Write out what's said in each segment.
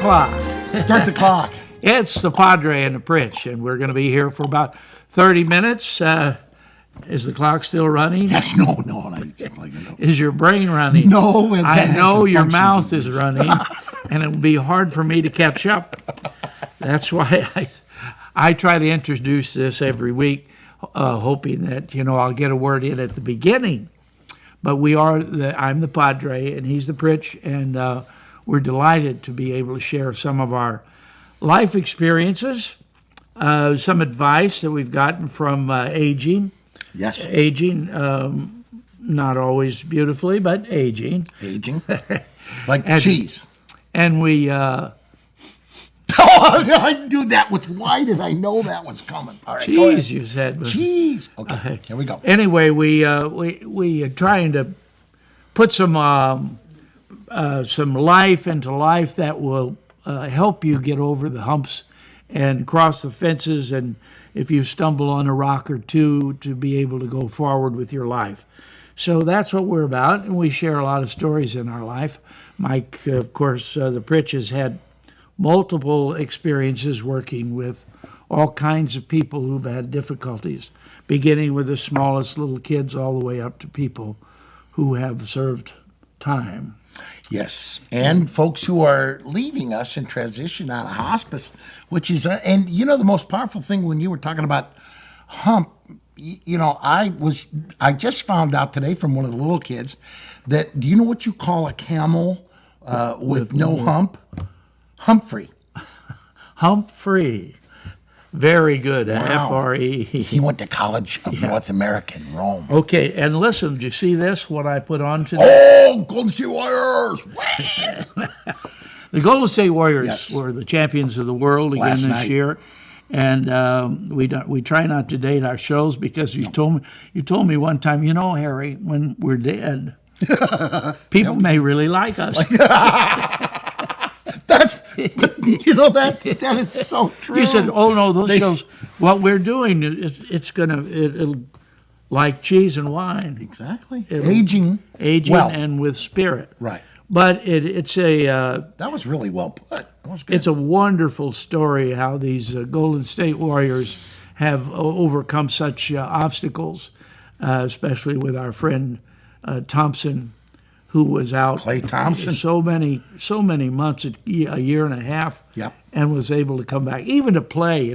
clock. Start the clock. It's the Padre and the Pritch, and we're going to be here for about 30 minutes. Is the clock still running? Yes, no. Is your brain running? No. I know your mouth is running, and it will be hard for me to catch up. That's why I try to introduce this every week, hoping that, I'll get a word in at the beginning. But I'm the Padre, and he's the Pritch, and we're delighted to be able to share some of our life experiences, some advice that we've gotten from aging. Yes. Aging, not always beautifully, but aging. Aging. Like cheese. And we... I knew that was... Why did I know that was coming? All right, cheese, you said. Cheese. Okay, here we go. Anyway, we are trying to put some life into life that will help you get over the humps and cross the fences, and if you stumble on a rock or two, to be able to go forward with your life. So that's what we're about, and we share a lot of stories in our life. Mike, of course, the Pritch has had multiple experiences working with all kinds of people who've had difficulties, beginning with the smallest little kids all the way up to people who have served time. Yes, and folks who are leaving us in transition out of hospice, which is, and the most powerful thing when you were talking about hump, I just found out today from one of the little kids that, do you know what you call a camel with no hump? Humphrey. Humphrey. Very good. Wow. F-R-E. He went to College of North America in Rome. Okay, and listen, did you see this, what I put on today? Oh, Golden State Warriors! The Golden State Warriors were the champions of the world again this year. And we try not to date our shows because you told me one time, Harry, when we're dead, people may really like us. That is so true. You said, "Oh no, those shows. What we're doing it'll like cheese and wine. Exactly. Aging, well. And with spirit. Right. But it's a that was really well put. That was good. It's a wonderful story how these Golden State Warriors have overcome such obstacles, especially with our friend Thompson, who was out Klay Thompson so many months, a year and a half, and was able to come back, even to play.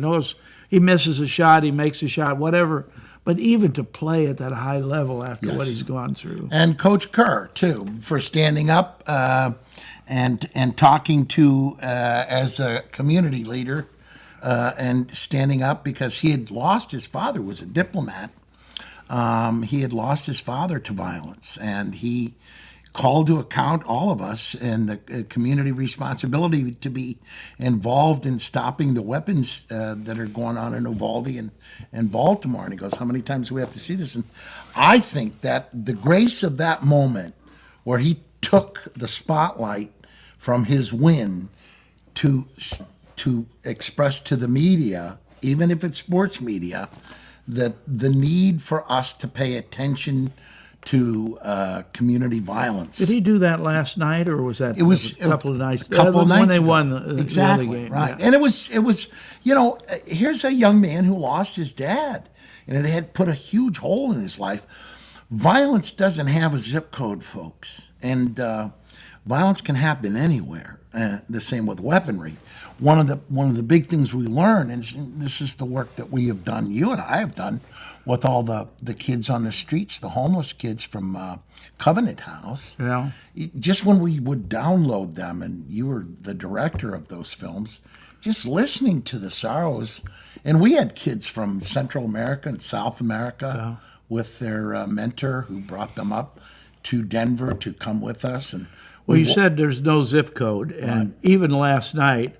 He misses a shot, he makes a shot, whatever, but even to play at that high level after what he's gone through. And Coach Kerr too, for standing up and talking to as a community leader and standing up because he had lost his father, was a diplomat. He had lost his father to violence, and he called to account all of us and the community responsibility to be involved in stopping the weapons that are going on in Uvalde and Baltimore. And he goes, how many times do we have to see this? And I think that the grace of that moment where he took the spotlight from his win to express to the media, even if it's sports media, that the need for us to pay attention to community violence. Did he do that last night, or was that a couple of nights? When they won the exactly, other game. Right. Yeah. And it was here's a young man who lost his dad, and it had put a huge hole in his life. Violence doesn't have a zip code, folks, and violence can happen anywhere. The same with weaponry. One of the big things we learn, and this is the work that we have done, you and I have done, with all the kids on the streets, the homeless kids from Covenant House. Yeah. Just when we would download them, and you were the director of those films, just listening to the sorrows. And we had kids from Central America and South America with their mentor who brought them up to Denver to come with us. And you said there's no zip code. And even last night,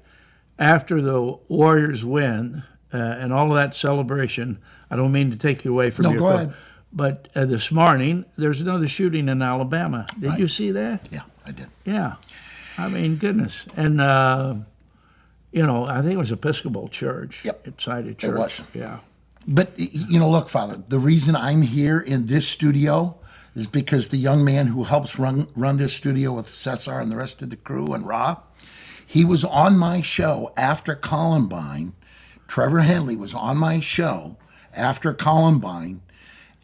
after the Warriors win and all of that celebration, I don't mean to take you away from your phone, but this morning, there's another shooting in Alabama. Did you see that? Yeah, I did. Yeah. I mean, goodness. And, I think it was Episcopal Church. Yep. Inside a church. It was. Yeah. But, look, Father, the reason I'm here in this studio is because the young man who helps run this studio with Cesar and the rest of the crew and Ra, He was on my show after Columbine. Trevor Henley was on my show after Columbine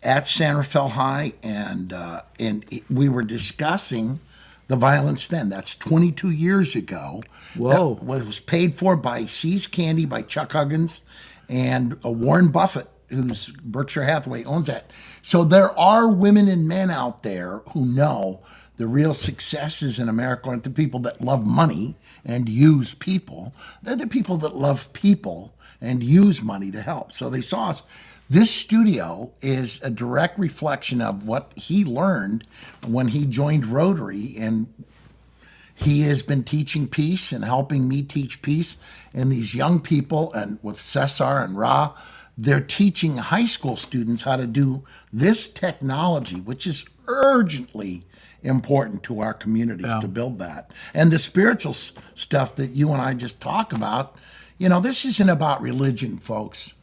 at San Rafael High, and we were discussing the violence then. That's 22 years ago. Whoa. That was paid for by See's Candy, by Chuck Huggins, and Warren Buffett, who's Berkshire Hathaway owns that. So there are women and men out there who know the real successes in America aren't the people that love money and use people. They're the people that love people and use money to help. So they saw us. This studio is a direct reflection of what he learned when he joined Rotary, and he has been teaching peace and helping me teach peace. And these young people, and with Cesar and Ra, they're teaching high school students how to do this technology, which is urgently important to our communities to build that. And the spiritual stuff that you and I just talk about, this isn't about religion, folks.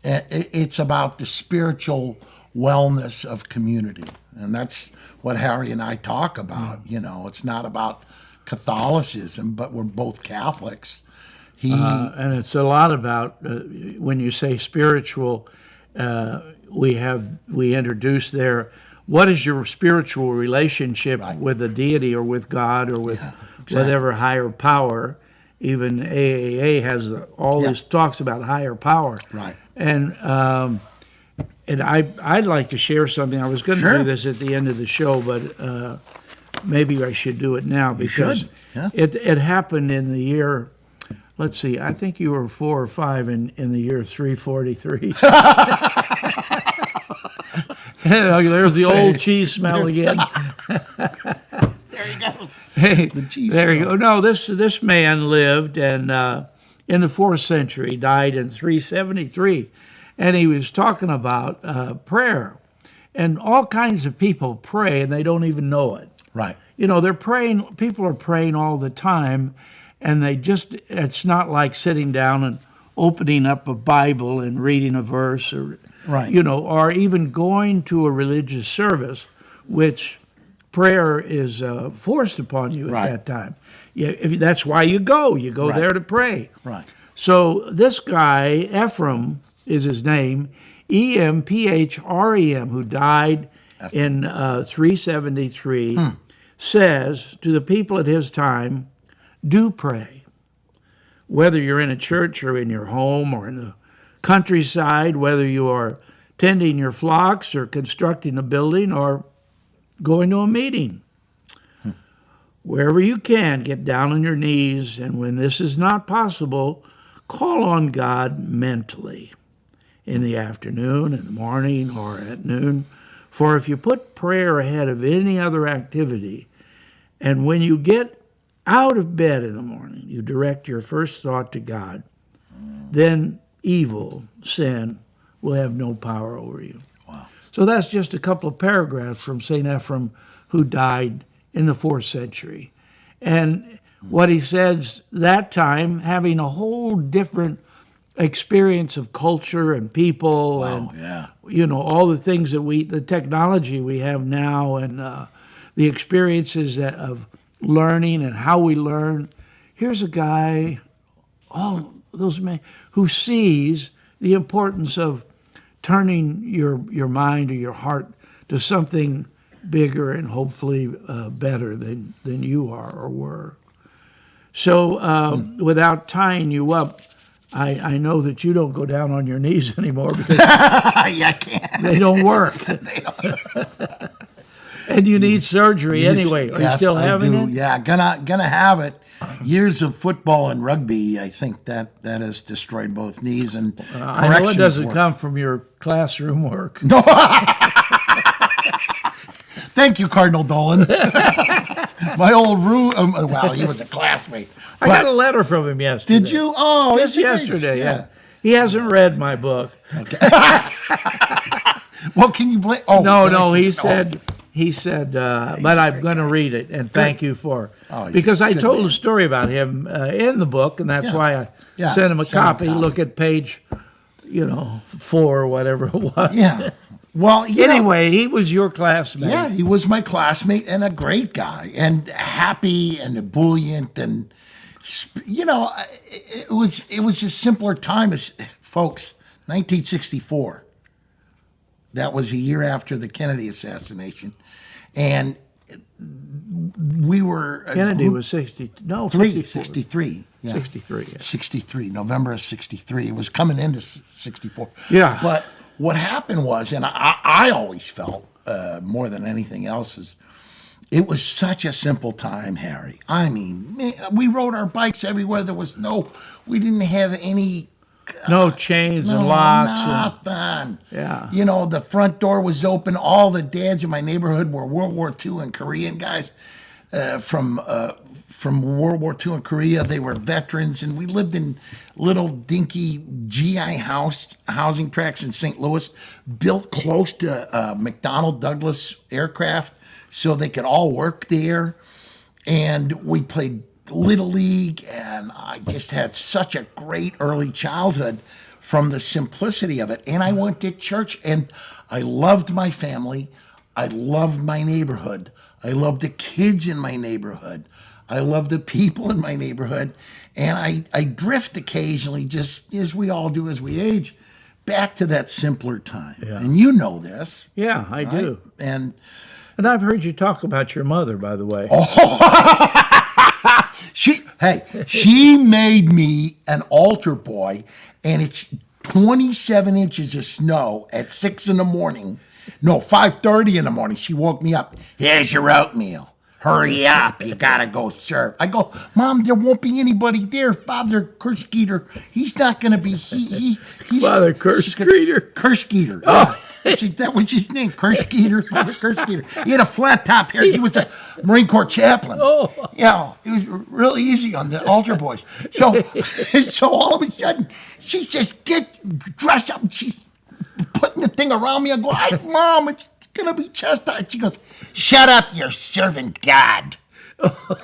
It's about the spiritual wellness of community. And that's what Harry and I talk about. It's not about Catholicism, but we're both Catholics. And it's a lot about, when you say spiritual, we introduce there, what is your spiritual relationship with the deity or with God or with whatever higher power? Even AAA has all this talks about higher power. Right. And I'd like to share something. I was going to do this at the end of the show, but maybe I should do it now because it happened in the year. Let's see. I think you were 4 or 5 in the year 343. There's the old cheese smell again. There he goes. Hey, the cheese there smell. you go. No, this man lived and in the 4th century, died in 373, and he was talking about prayer, and all kinds of people pray and they don't even know it. Right. They're praying. People are praying all the time, and it's not like sitting down and opening up a Bible and reading a verse, or or even going to a religious service, which prayer is forced upon you at that time. That's why you go. You go there to pray. Right. So this guy, Ephrem is his name, Ephrem, who died in 373, says to the people at his time, do pray. Whether you're in a church or in your home or in the countryside, whether you are tending your flocks or constructing a building or going to a meeting. Wherever you can, get down on your knees, and when this is not possible, call on God mentally in the afternoon, in the morning, or at noon. For if you put prayer ahead of any other activity, and when you get out of bed in the morning, you direct your first thought to God, then evil, sin, will have no power over you. Wow. So that's just a couple of paragraphs from St. Ephrem, who died in the 4th century. And what he says that time, having a whole different experience of culture and people and, all the things that the technology we have now and the experiences of learning and how we learn. Here's a guy, all those men, who sees the importance of turning your mind or your heart to something bigger and hopefully better than you are or were. So without tying you up, I know that you don't go down on your knees anymore because I can't. They don't work. They don't. And you need surgery anyway. Are you still having it? Yeah, gonna have it. Years of football and rugby, I think that has destroyed both knees and I know it doesn't come from your classroom work. No. Thank you, Cardinal Dolan. My old room. Well, he was a classmate. I got a letter from him yesterday. Did you? Oh, just yesterday. Yeah. He hasn't read my book. Okay. Well, can you blame? Oh, no. He said, but I'm going to read it and thank you for because I told a story about him in the book, and that's why I sent him a copy. Look at page, 4 or whatever it was. Yeah. Well, anyway, he was your classmate. Yeah, he was my classmate and a great guy and happy and ebullient, and You know, it was a simpler time, as folks. 1964. That was a year after the Kennedy assassination, and we were Kennedy was 63. 63. Yeah. 63. Yeah. 63, November of 63. It was coming into 64. Yeah. But what happened was, and I always felt more than anything else, is it was such a simple time, Harry. I mean, man, we rode our bikes everywhere. We didn't have any. No chains and locks. Nothing. Yeah. You know, the front door was open. All the dads in my neighborhood were World War II and Korean guys from World War II and Korea. They were veterans, and we lived in little dinky GI housing tracts in St. Louis, built close to McDonnell Douglas aircraft, so they could all work there. And we played Little League, and I just had such a great early childhood from the simplicity of it. And I went to church, and I loved my family. I loved my neighborhood. I loved the kids in my neighborhood. I loved the people in my neighborhood. And I drift occasionally, just as we all do as we age, back to that simpler time. Yeah. And you know this. Yeah, I do. And I've heard you talk about your mother, by the way. She made me an altar boy, and it's 27 inches of snow at 6 in the morning. No, 5:30 in the morning. She woke me up. Here's your oatmeal. Hurry up. You got to go serve. I go, Mom, there won't be anybody there. Father Kerskeeter, he's not going to be. He's Father Kerskeeter? Kerskeeter. Oh. That was his name, Kerskeeter, Father Kerskeeter. He had a flat top hair. He was a Marine Corps chaplain. Oh. Yeah, it was really easy on the altar boys. So all of a sudden, she says, dress up. And she's putting the thing around me. I go, Mom, it's going to be chastised. She goes, shut up, you're serving God.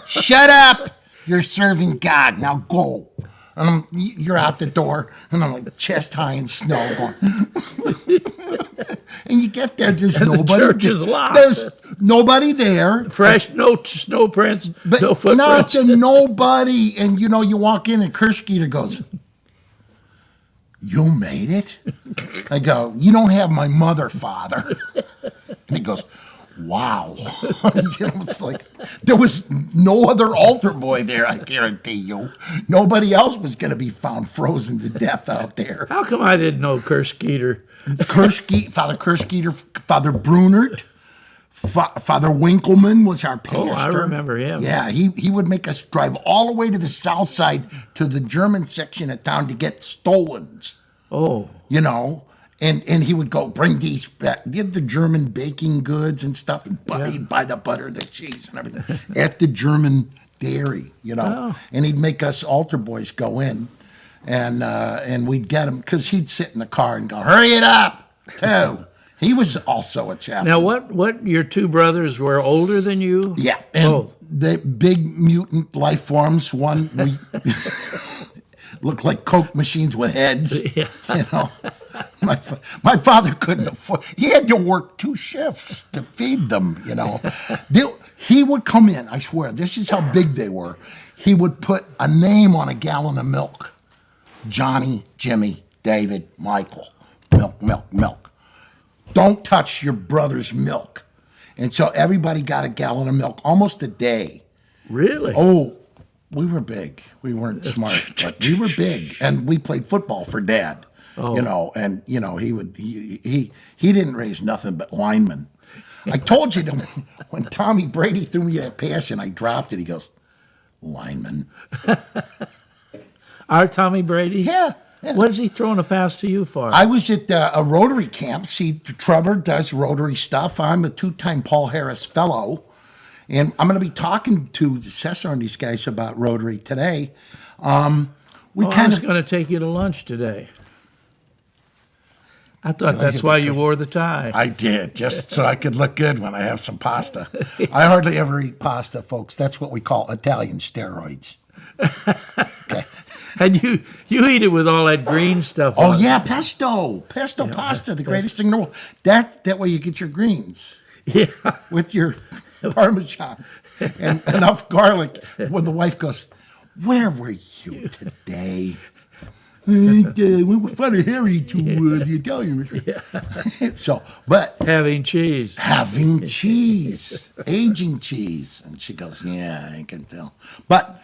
Shut up, you're serving God. Now go. And you're out the door, and I'm like chest high in snow going. And you get there, there's nobody. The church is locked. There's nobody there. Fresh, no snow prints, But no footprints. not to nobody. And you walk in, and Kerskeeter goes, you made it? I go, you don't have my mother, Father. And he goes, wow. It's like there was no other altar boy there, I guarantee you. Nobody else was going to be found frozen to death out there. How come I didn't know Kerskeeter? Father Kerskeeter, Father Brunert, Father Winkleman was our pastor. Oh, I remember him. Yeah, he would make us drive all the way to the south side to the German section of town to get stolens. Oh. And he would go bring these back. He had the German baking goods and stuff. And he'd buy the butter, the cheese, and everything at the German dairy, Oh. And he'd make us altar boys go in, and we'd get him because he'd sit in the car and go, "Hurry it up!" Too. He was also a chaplain. Now, what your two brothers were older than you? Yeah, and Both. the big mutant life forms. One we looked like Coke machines with heads. Yeah. My father couldn't afford. He had to work 2 shifts to feed them. He would come in. I swear, this is how big they were. He would put a name on a gallon of milk. Johnny, Jimmy, David, Michael. Milk, milk, milk. Don't touch your brother's milk. And so everybody got a gallon of milk almost a day. Really? Oh, we were big. We weren't smart, but we were big, and we played football for Dad. Oh. He didn't raise nothing but linemen. I told you that when Tommy Brady threw me that pass and I dropped it, he goes, lineman. Our Tommy Brady? Yeah. What is he throwing a pass to you for? I was at a Rotary camp. See, Trevor does Rotary stuff. I'm a 2-time Paul Harris Fellow. And I'm going to be talking to Cesar and these guys about Rotary today. I was going to take you to lunch today. I thought that's why you wore the tie. I did, just so I could look good when I have some pasta. I hardly ever eat pasta, folks. That's what we call Italian steroids. Okay. And you eat it with all that green stuff Oh, on it. yeah, pesto pasta, the greatest thing in the world. That way you get your greens. Yeah. With your Parmesan and enough garlic. When the wife goes, Where were you today? We went with Father Harry to the Italian restaurant. So, but Having cheese. having cheese, aging cheese. And she goes, yeah, I can tell. But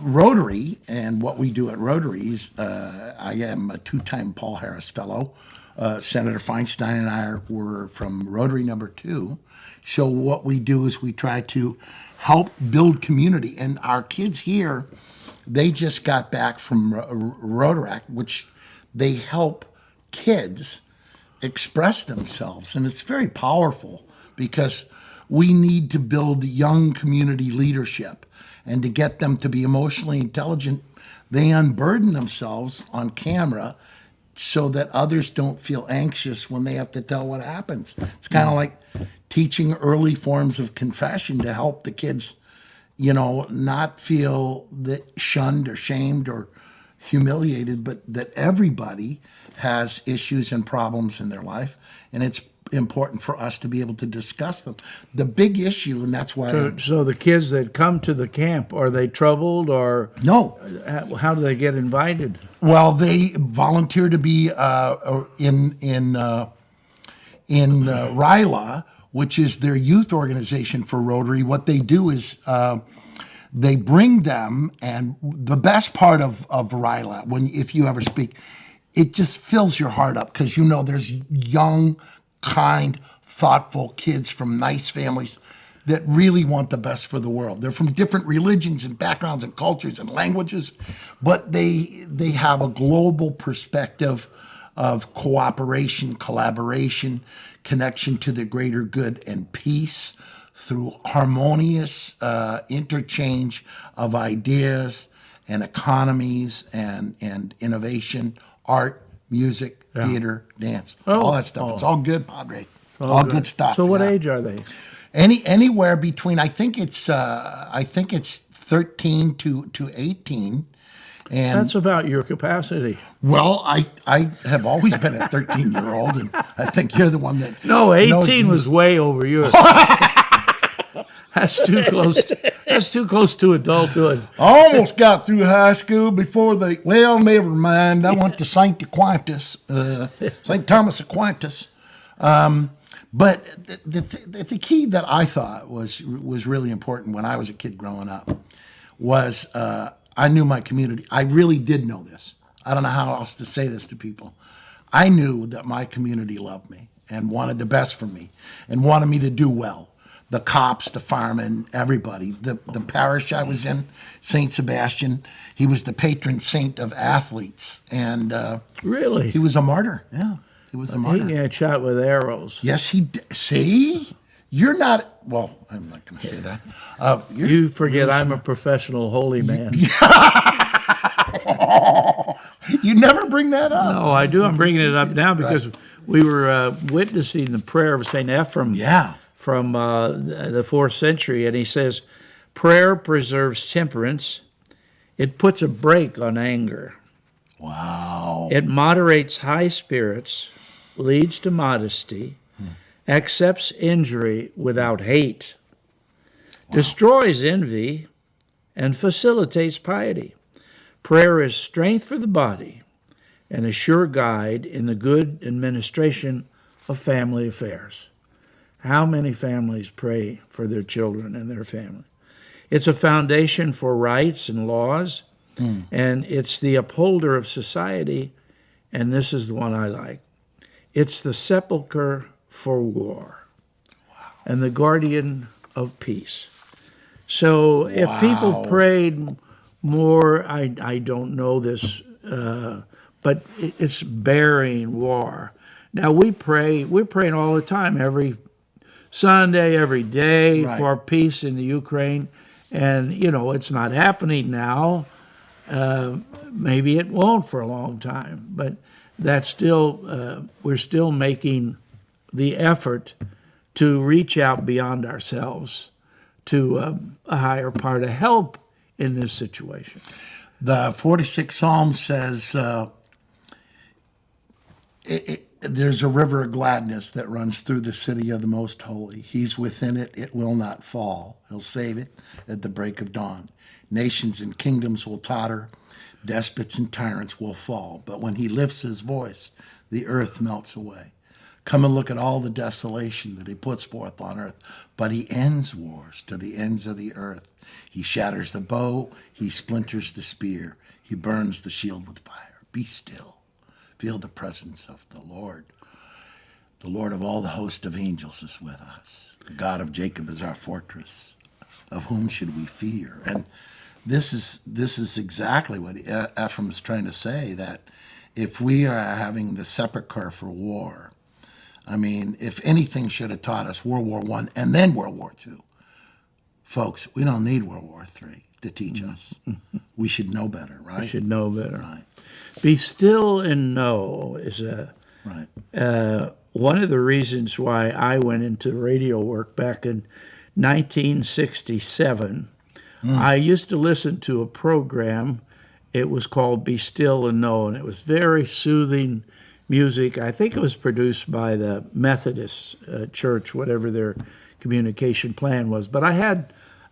Rotary, and what we do at Rotaries, I am a 2-time Paul Harris Fellow. Senator Feinstein and I were from Rotary number 2. So what we do is we try to help build community. And our kids here, they just got back from Rotaract, which they help kids express themselves. And it's very powerful because we need to build young community leadership. And to get them to be emotionally intelligent, they unburden themselves on camera so that others don't feel anxious when they have to tell what happens. It's kind of like teaching early forms of confession to help the kids, not feel that shunned or shamed or humiliated, but that everybody has issues and problems in their life, and it's important for us to be able to discuss them. The big issue, and that's why... So the kids that come to the camp, are they troubled, or No. how do they get invited? Well, they volunteer to be in RILA, which is their youth organization for Rotary. What they do is they bring them, and the best part of RILA, if you ever speak, it just fills your heart up because there's young, kind, thoughtful kids from nice families that really want the best for the world. They're from different religions and backgrounds and cultures and languages, but they have a global perspective of cooperation, collaboration, connection to the greater good and peace through harmonious interchange of ideas and economies and innovation, art, music, theater, dance, all that stuff. It's all good, Padre. All good stuff. So what age are they? Anywhere between, I think it's 13 to 18. And That's about your capacity. well, I have always been a 13-year-old, and I think you're the one that No, 18 knows- was way over yours. That's too close. That's too close to adulthood. I almost got through high school before never mind. I went to St. Aquinas, St. Thomas Aquinas. But the key that I thought was really important when I was a kid growing up was I knew my community. I really did know this. I don't know how else to say this to people. I knew that my community loved me and wanted the best for me and wanted me to do well. The cops, the firemen, everybody. The parish I was in, St. Sebastian, he was the patron saint of athletes. And Really? he was a martyr. Yeah, he was a martyr. He got shot with arrows. Yes, he did. See? You're not, well, I'm not going to say that. You forget I'm a professional holy man. You never bring that up. No, I do. I'm bringing it up now because we were witnessing the prayer of St. Ephrem Yeah. from the 4th century, and he says, prayer preserves temperance. It puts a brake on anger. Wow. It moderates high spirits, leads to modesty, accepts injury without hate, destroys envy, and facilitates piety. Prayer is strength for the body and a sure guide in the good administration of family affairs. How many families pray for their children and their family? It's a foundation for rights and laws, and it's the upholder of society, and this is the one I like. It's the sepulcher for war and the guardian of peace. So if people prayed more, I don't know this, but it's burying war. Now we're praying all the time, every Sunday, every day, for peace in the Ukraine. And, it's not happening now. Maybe it won't for a long time, but that's still, we're still making the effort to reach out beyond ourselves to a higher power to help in this situation. The 46th Psalm says, There's a river of gladness that runs through the city of the Most Holy. He's within it, it will not fall. He'll save it at the break of dawn. Nations and kingdoms will totter, despots and tyrants will fall. But when he lifts his voice, the earth melts away. Come and look at all the desolation that he puts forth on earth. But he ends wars to the ends of the earth. He shatters the bow, he splinters the spear, he burns the shield with fire. Be still. Feel the presence of the Lord. The Lord of all the host of angels is with us. The God of Jacob is our fortress. Of whom should we fear? And this is exactly what Ephrem is trying to say, that if we are having the sepulchre for war, I mean, if anything should have taught us World War I and then World War II, folks, we don't need World War III to teach us. We should know better, right? We should know better. Right. Be still and know is Right. one of the reasons why I went into radio work back in 1967. I used to listen to a program. It was called Be Still and Know, and it was very soothing music. I think it was produced by the Methodist Church, whatever their communication plan was. But I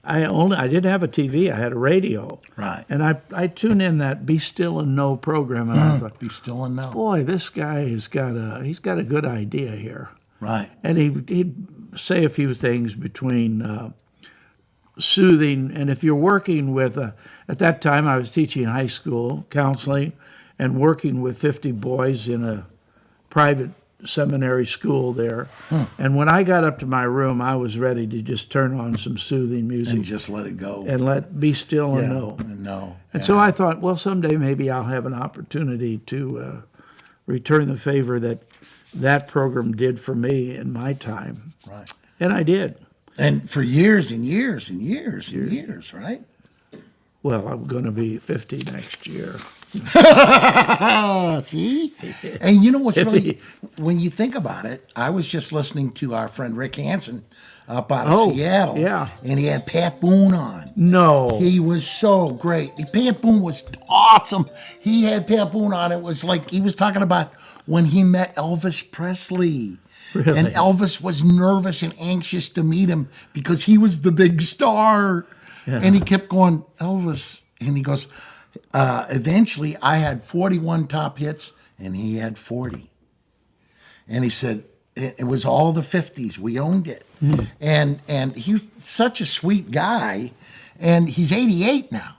didn't have a TV. I had a radio. Right. And I tuned in that Be Still and Know program, and I thought, Be still and know. boy, this guy he's got a good idea here. Right. And he'd say a few things between soothing, and if you're working with, at that time I was teaching high school counseling and working with 50 boys in a private seminary school there. And when I got up to my room, I was ready to just turn on some soothing music. And just let it go. And be still and know. And know. And so I thought, well, someday maybe I'll have an opportunity to return the favor that program did for me in my time. Right. And I did. And for years and years and years and years, right? Well, I'm going to be 50 next year. See? And you know what's really, when you think about it, I was just listening to our friend Rick Hansen up out of Seattle. Yeah. And he had Pat Boone on. No. He was so great. Pat Boone was awesome. He had Pat Boone on. It was like he was talking about when he met Elvis Presley. Really? And Elvis was nervous and anxious to meet him because he was the big star. Yeah. And he kept going, Elvis. And he goes, eventually I had 41 top hits and he had 40. And he said, it was all the 50s. We owned it. And he's such a sweet guy. And he's 88 now.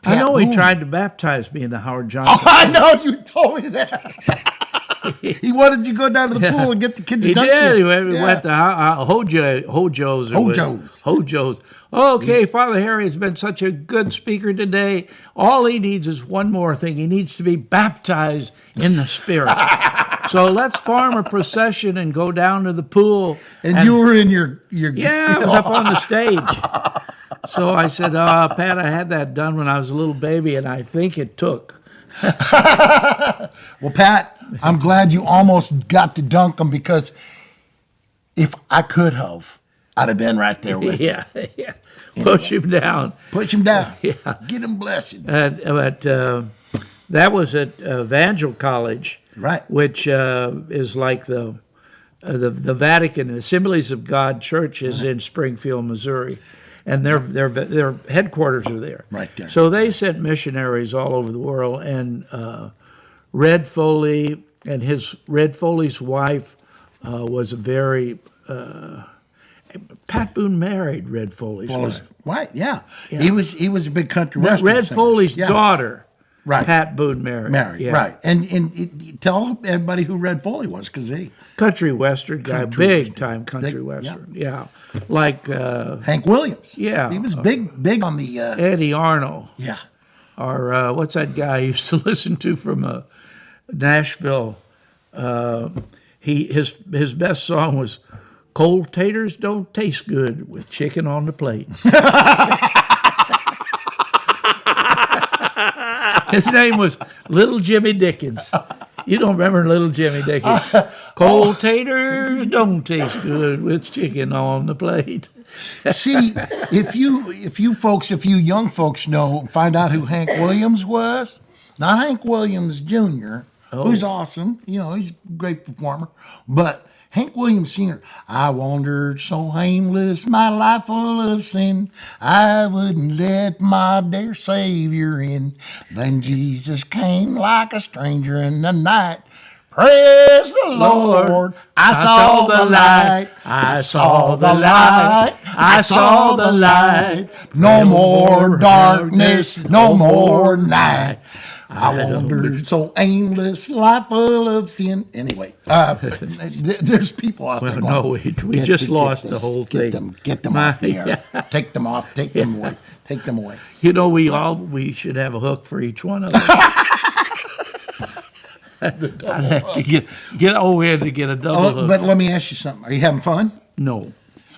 I know he Boone. tried to baptize me in the Howard Johnson. Oh, I know, you told me that. He wanted you to go down to the pool and get the kids. He dunked did. in. He went to Hojo's. Hojo's. Okay, Father Harry has been such a good speaker today. All he needs is one more thing. He needs to be baptized in the Spirit. So let's form a procession and go down to the pool. And you were in your Yeah, I was up on the stage. So I said, Pat, I had that done when I was a little baby, and I think it took. Well, Pat, I'm glad you almost got to dunk him, because if I could have, I'd have been right there with you. Yeah. Push him down. Push him down. Yeah. Get him blessed. But that was at Evangel College, Right. which is like the Vatican. The Assemblies of God Church is in Springfield, Missouri, and their headquarters are there. Right there. So they sent missionaries all over the world, and Red Foley and Red Foley's wife was a very Pat Boone married Red Foley's wife. Right, yeah. He was a big country western Red singer. Foley's Yeah. daughter, Right. Pat Boone married. Yeah. Right. And tell everybody who Red Foley was, because he... Country western guy, Country big western. time country Big, western. Yeah. Like Hank Williams. Yeah. He was big on the... Eddie Arnold, yeah. or what's that guy I used to listen to from Nashville? His best song was "Cold Taters Don't Taste Good with Chicken on the Plate." His name was Little Jimmy Dickens. You don't remember Little Jimmy Dickens? Cold taters don't taste good with chicken on the plate. See, if you young folks find out who Hank Williams was, not Hank Williams Jr., who's awesome. You know, he's a great performer. But Hank Williams Sr., I wandered so aimless, my life full of sin, I wouldn't let my dear Savior in. Then Jesus came like a stranger in the night. Praise the Lord. I saw the light. I saw the light. I saw the light. No more darkness, no more night. I wandered so aimless, life full of sin. Anyway, there's people out there going, we just lost the whole thing. Get them off the air. Take them off. Take them away. Take them away. You know, we should have a hook for each one of them. I'd have to get overhead to get a double hook. But let me ask you something. Are you having fun? No.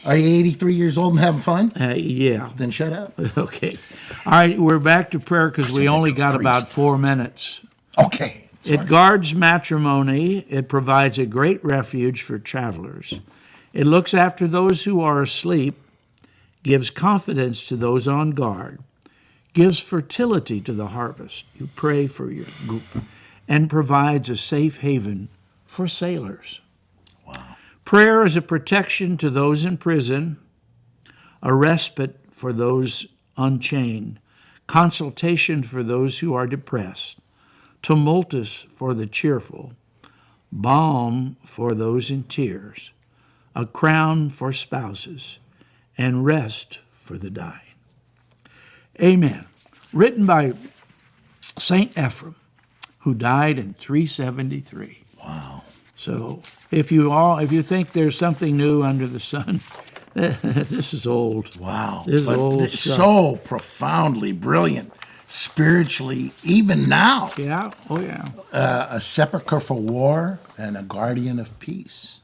Are you 83 years old and having fun? Yeah. Then shut up. Okay. All right, we're back to prayer because we only got about 4 minutes. Okay. Sorry. It guards matrimony. It provides a great refuge for travelers. It looks after those who are asleep, gives confidence to those on guard, gives fertility to the harvest. You pray for your group, and provides a safe haven for sailors. Wow. Prayer is a protection to those in prison, a respite for those unchained, consultation for those who are depressed, tumultus for the cheerful, balm for those in tears, a crown for spouses, and rest for the dying. Amen. Written by St. Ephrem, who died in 373. Wow. So if you think there's something new under the sun, this is old. Wow. This is old stuff. So profoundly brilliant, spiritually, even now. Yeah. Oh, yeah. A sepulchre for war and a guardian of peace.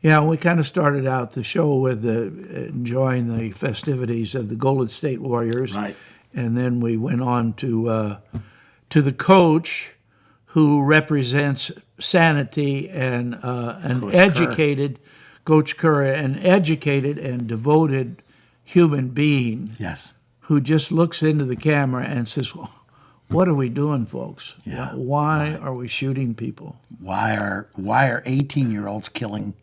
Yeah, we kind of started out the show with enjoying the festivities of the Golden State Warriors. Right. And then we went on to the coach, who represents sanity and an Coach educated, Coach Curry, an educated and devoted human being. Yes. Who just looks into the camera and says, well, what are we doing, folks? Yeah. Why are we shooting people? Why are 18-year-olds killing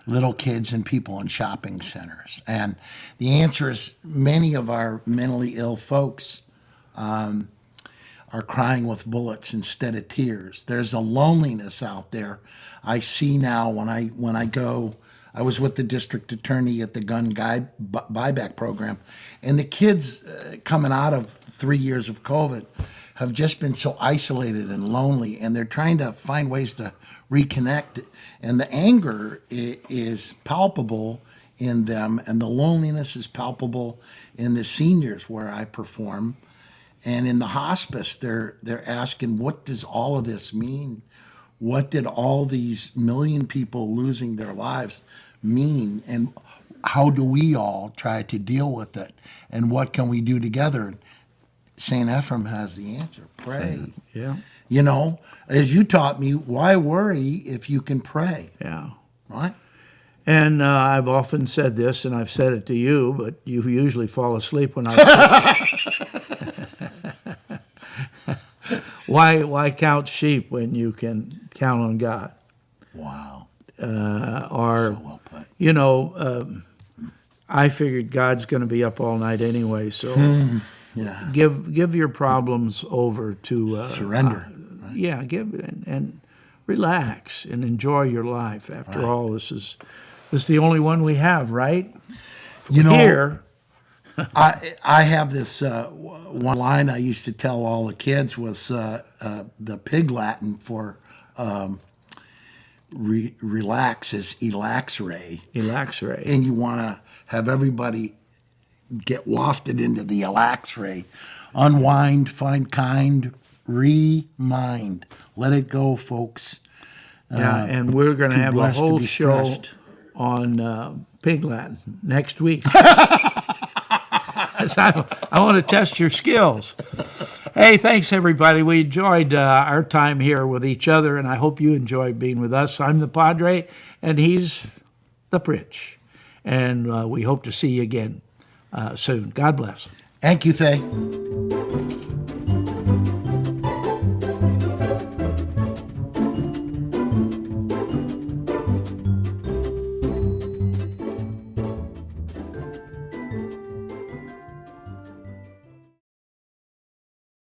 little kids and people in shopping centers? And the answer is many of our mentally ill folks are crying with bullets instead of tears. There's a loneliness out there. I see now when I go. I was with the district attorney at the gun buyback program, and the kids coming out of 3 years of COVID have just been so isolated and lonely, and they're trying to find ways to reconnect. And the anger is palpable in them, and the loneliness is palpable in the seniors where I perform. And in the hospice, they're asking, what does all of this mean? What did all these million people losing their lives mean? And how do we all try to deal with it? And what can we do together? St. Ephrem has the answer. Pray. Yeah. You know, as you taught me, why worry if you can pray? Yeah. Right? And I've often said this, and I've said it to you, but you usually fall asleep when I Why count sheep when you can count on God? Wow. So well put. You know, I figured God's going to be up all night anyway, so Yeah. give your problems over to Surrender. Right? Yeah, give and relax and enjoy your life. After all, this is the only one we have, right? You know, Here. I have this one line I used to tell all the kids was the pig Latin for relax is elaxare. Elaxare. And you want to have everybody get wafted into the elaxare. Unwind, find kind, remind. Let it go, folks. Yeah, and we're going to have a blessed to whole be show stressed. on pig Latin next week. I want to test your skills. Hey, thanks, everybody. We enjoyed our time here with each other, and I hope you enjoyed being with us. I'm the Padre, and he's the Pritch. And we hope to see you again soon. God bless. Thank you, Thay.